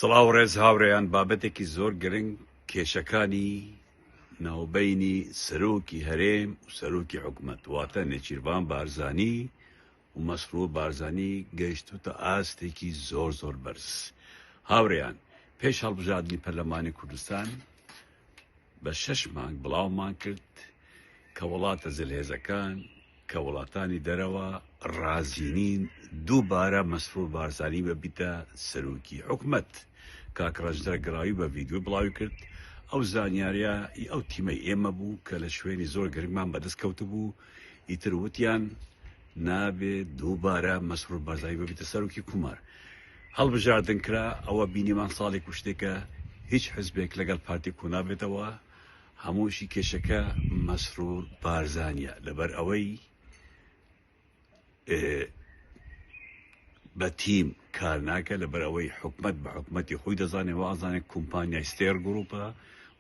سڵاو ڕێز هاوڕێیان بابەتێکی زۆر گرنگ کێشەکانی ناوبەینی سەرۆکی هەرێم و سەرۆکی حکوومەت واتە نێچیروان بارزانی و مەسرور بارزانی گەیشتوتە ئاستێکی زۆر بەرز. هاوڕێیان پێش هەڵبژاردننی پەرلەمانی کوردستان بە 6 مانگ بڵاومان کرد کە وڵاتە زلهێزەکان کە وڵاتانی دەرەوە ڕازینین دووبارە مەسرور بارزانی ببیتە سەرۆکی حکوومەت. کاکڕەجدە گڕاوی بە ڤیدیۆ بڵاوی کرد ئەو زانیاریە ئەو تیمەی ئێمە بوو کە لە شوێنی زۆر گرنگمان بەدەست کەوت بوو ئیتر وتیان نابێت دووبارە مەسرور بارزانی ببیتە سەرۆکی کومار. هەڵبژاردن کرا ئەوە بینیمان ساڵێک و شتێکە هیچ حزبێک لەگەڵ پارتی کو نابێتەوە، هەمووشی کێشەکە مەسرور بارزانیە لەبەر ئەوەی بە تیم کار ناکە، لەبەر ئەوەی حکومت بە حکومەتی خۆی دەزانێت وازانێت کۆمپانیای ستێر گروپە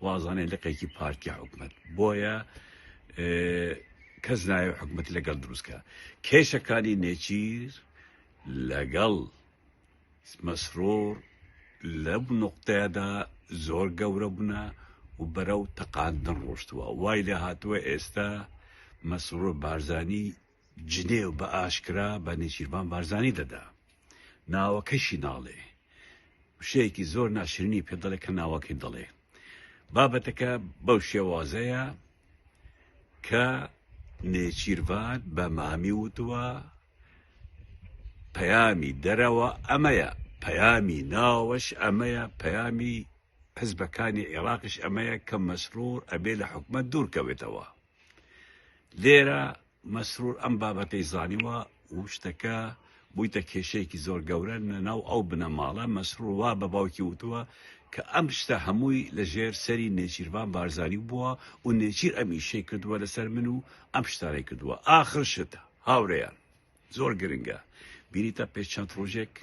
وازانێت لقێکی پارتی حکومت بۆیە کەس نایە حکومەتی لەگەڵ دروستکە. کێشەکانی نێچیر لەگەڵ مەسرور لەم نوقتەیەدا زۆر گەورە بوونە و بەرەو تەقاندن ڕۆشتووە. وای لێ هاتووە ئێستا مەسرور بارزانی جنێو بە ئاشکرا بە نێچیروان بارزانی دەدا، ناوەکەشی ناڵێ، شەیەکی زۆر ناشرینی پێ دەڵێ کە ناوەکەی دەڵێ. بابەتەکە بەو شێوازەیە کە نێچیروان بە مامی وتووە پەیامی دەرەوە ئەمەیە، پەیامی ناوەش ئەمەیە، پەیامی حزبەکانی عێراقش ئەمەیە کە مەسرور ئەبێ لە حکومەت دوورکەوێتەوە. لێرە مەسرور ئەم بابەتەی زانیوە و شتەکە بوویتە کێشەیەکی زۆر گەورە لەناو ئەو بنەماڵە. مەسرور وا بە باوکی وتووە کە ئەم شتە هەمووی لەژێر سەری نێچیروان بارزانی بووە و نێچیر ئەمیشەی کردووە لەسەر من و ئەم شتانەی کردووە. ئاخر شت هاوڕێیان زۆر گرنگە بینیتە پێش چەند ڕۆژێک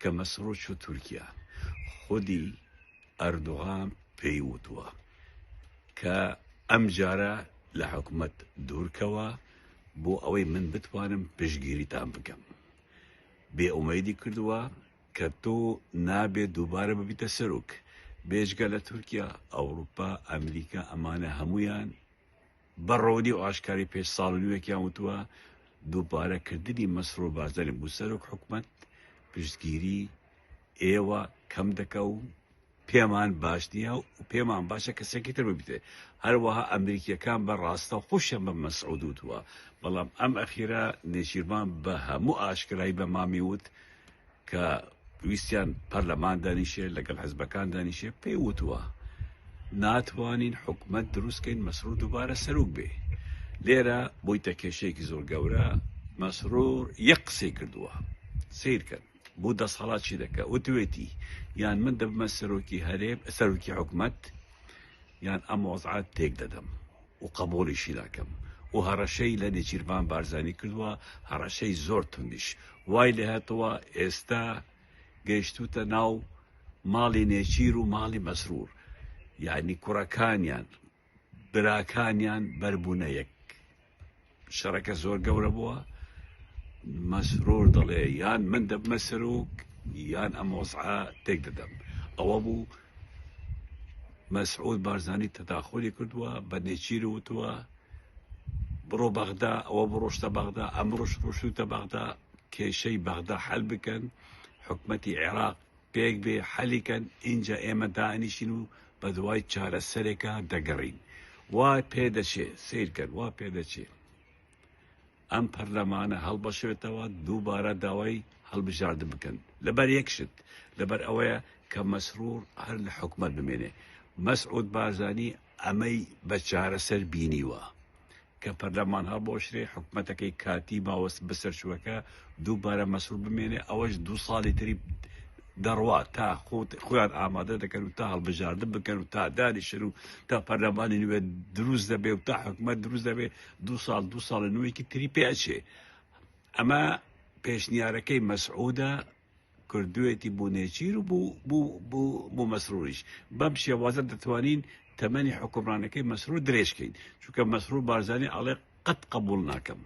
کە مەسرور چوو تورکیا، خودی ئەردوغان پێی وتووە کە ئەم جارە لە حکومەت دوورکەوە بۆ ئەوەی من بتوانم پشگیریتان بکەم. بێئومێدی کردووە کە تۆ نابێت دووبارە ببیتە سەرۆک. بێژگە لە تورکیا، ئەوروپا، ئەمریکا ئەمانە هەمویان بەڕۆنی و ئاشکاری پێش ساڵ و نوێکیان وتووە دووبارەکردنی مەسرور بارزانی بوو سەرۆک حکومەت پشتگیری ئێوە کەم دەکە و پێمان باش نییە و پێمان باشە کەسێکی تر ببیتێ. هەروەها ئەمریکیەکان بە ڕاستە خۆشیان بە مەسعود وتووە، بەڵام ئەم ئەخیرە نێچیروان بە هەموو ئاشکرایی بە مامی وت کە ویستیان پەرلەمان دانیشێ لەگەڵ حزبەکان دانیشێ پێی وتووە ناتوانین حکومەت دروستکەین مەسرور دووبارە سەرۆک بێ. لێرە بۆیتە کێشەیەکی زۆر گەورە. مەسرور یەک قسەی کردووە، سیرکەن بۆ 10 ساڵات چی دەکە، وتوێتی یان من دەبمە سەرۆکی هەرێم سەرۆکی حکومەت یان ئەم وەزعات تێک دەدەم و قبوڵیشی ناکەم. و هەڕەشەی لە نێچیروان بارزانی کردووە، هەڕەشەی زۆر توندیش. وای لێ هاتووە ئێستا گەیشتوتە ناو ماڵی نێچیر و ماڵی مەسرور، یعنی کوڕەکانیان براکانیان بەربوونە یەک. شەڕەکە زۆر گەورە بووە. مەسرور دەڵێ یان من دەبمە سەرۆک یان ئەم وەزعە تێک دەدەم. ئەوە بوو مەسعود بارزانی تەداخۆلی کردووە بە نێچیر وتووە بڕۆ بەغدا، ئەوە بڕۆشتە بەغدا، ئەمڕۆژ ڕۆشتوتە بەغدا، کێشەی بەغدا حەل بکەن، حکومەتی عێراق پێک بێ حەلیکەن، اینجا ئێمە دانیشین و بە دوای چارەسەرێکە دەگەڕین. وا پێدەچێ سیرکەن، وا پێدەچێ ئەم پەرلەمانە هەڵبەشێتەوە دووبارە داوای هەڵبژاردن بکەن لەبەر یەک شت، لەبەر ئەوەیە کە مەسرور هەر لە حکومەت بمێنێ. مەسعود بارزانی ئەمەی بە چارەسەر بینیوە کە پەرلەمان هەڵبۆشرێ، حکومەتەکەی کاتی ماوەست بەسەرچووەکە دووبارە مەسرور بمێنێ. ئەوەش 2 ساڵی تری دەڕوا تا خۆیان ئامادە دەکەن و تا هەڵبژاردن بکەن و تا دانیشن و تا پەرلەمانی نوێ دروست دەبێ و تا حکومەت دروست دەبێ. 2 ساڵ نوێکی تری پێچێ. ئەمە پێشنیارەکەی مەسعودە کردوێتی بۆ نێچیر و بۆ مەسروریش. بەم شێوازە دەتوانین تەمەنی حکومڕانەکەی مەسرور درێژکەین، چونکە مەسرور بارزانی ئەڵێ قەت قبول ناکەم،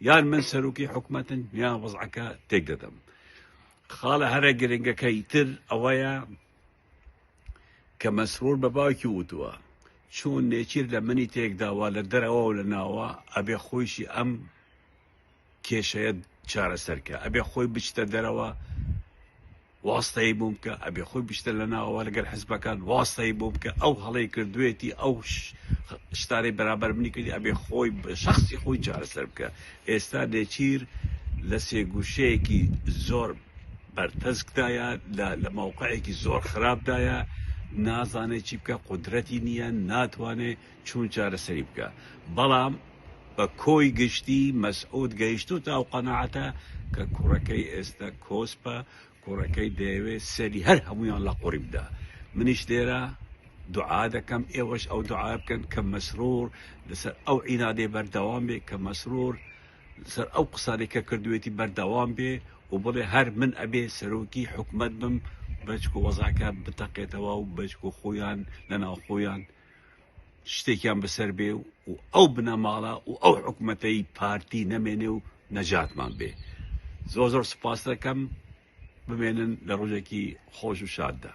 یان من سەرۆکی حکومەتن یان وەزعەکە تێک دەدەم. خاڵە هەرە گرنگەکەی تر ئەوەیە کە مەسرور بە باوکی وتووە چون نێچیر لە منی تێکداوا لە دەرەوە و لە ناوە ئەبێ خۆیشی ئەم کێشەیە چارەسەرکە ئەبێ خۆی بچتە دەرەوە واستەی بووم کە ئەبێ خۆی بشتە لە ناوە لەگەر حزبەکان واستەی بووم کە ئەو هەڵەی کردوێتی ئەو شتاری بەرامبەر منی کردی ئەبێ خۆی شخصی خۆی چارەسەر بکە ئێستا نێچیر لە سێگوشەیەکی زۆر بەرتەسکدایە لە مووقعێکی زۆر خراپدایە نازانێت چی بکە قودرەتی نییە ناتوانێت چون چارەسەری بکە بەڵام بە کۆی گشتی مەسعود گەیشت و تا قەناعەتە کە کوڕەکەی ئێستا کۆسپە کوڕەکەی دەیەوێت سەری هەر هەمویان لە قوڕی بدا منیش لێرە دوعا دەکەم ئێوەش ئەو دوعا بکەن کە مەسرور لەسەر ئەو عینادێ بەردەوام بێ کە مەسرور لەسەر ئەو قسانێک کە کردوێتی بەردەوام بێ و بڵێ هەر من ئەبێ سەرۆکی حکومەت بم بەچک و وەزعەکە بتەقێتەوە و بەچک و خۆیان لەناو خۆیان شتێکیان بەسەر بێ و ئەو بنەماڵە و ئەو حکومەتەی پارتی نەمێنێ و نەجاتمان بێ زۆر زۆر سوپاس دەکەم بمێنن لە ڕۆژێکی خۆش و شاددا